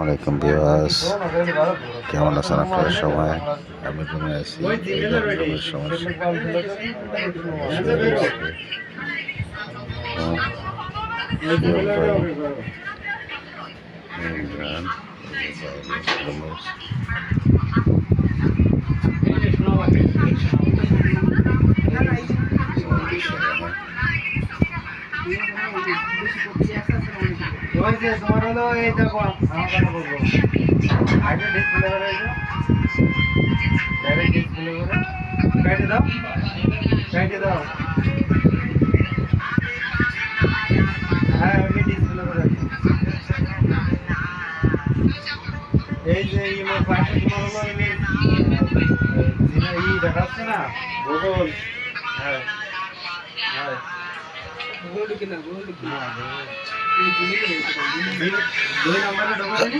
আসসালামাইকুম ভিউয়ার্স, কেমন আছেন আপনারা সবাই? আমি রুমে আছি, এই যে রুমের সমস্যা। ওই যে তোমার হলো এই দেখো আমার কথা বলবো আগে ডিসপ্লে করে ডাইরেক্ট ডিসপ্লে করে কাটে দাও হ্যাঁ আমি ডিসপ্লে করে এই যে ইমোর পাশে তোমার হলো ই দেখাচ্ছে না গুগল হ্যাঁ হ্যাঁ গুগল কিনা দুই নম্বরে ঢোকা জানি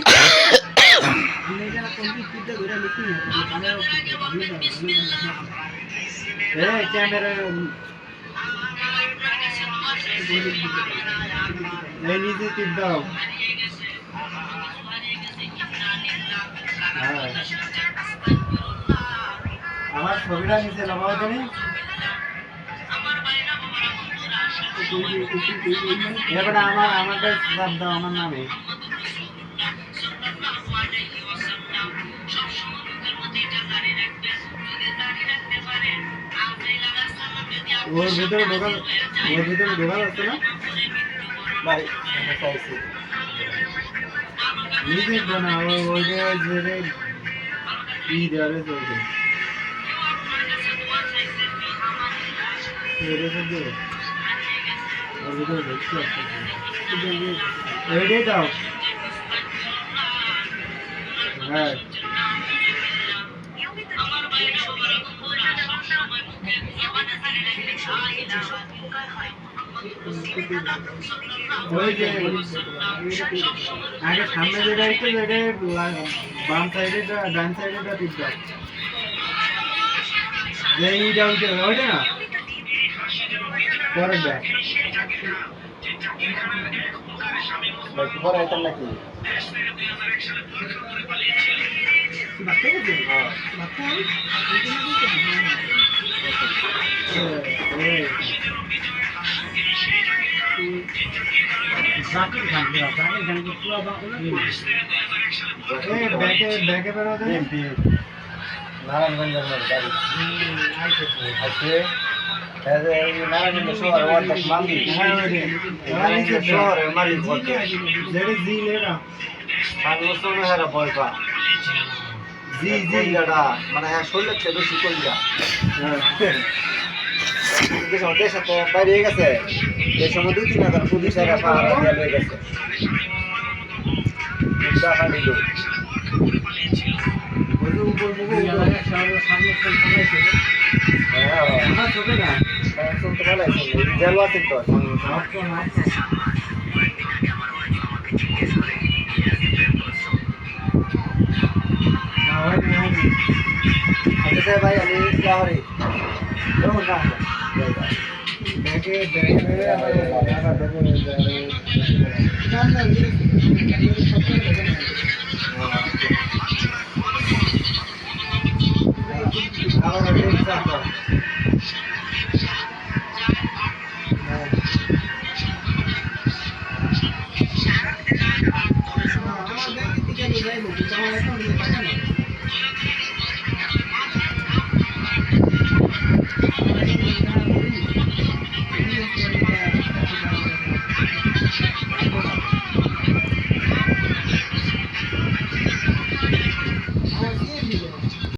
ক্যামেরা এই নিচে টিপ দাও আমার ছবিটা নিচে লাগাও জানি এবারে আমাকে চাপ দাও আমার নামে ওর ভিতরে ঢোকাল আসছে না ভাই চাইছি নিজে বানা ওই যে ই দেওয়া রয়েছে ওর ভিতরে ঢুকতে আসছে দাও হ্যাঁ আগে সামনে যেটা একটু বাম সাইডে ডান সাইডে টিপ দাও যে এইটা ওইটা না পরে দেখ পরে এটা নাকি নারায়ণগঞ্জ শহর শহরের মালিক মানে শরীরের চেয়ে বেশি কইয়া দেশের তো বাইরে গেছে এই সময় 2-3 হাজার পুলিশ পাহারা দিয়ে গেছে ভাই আমি শহরে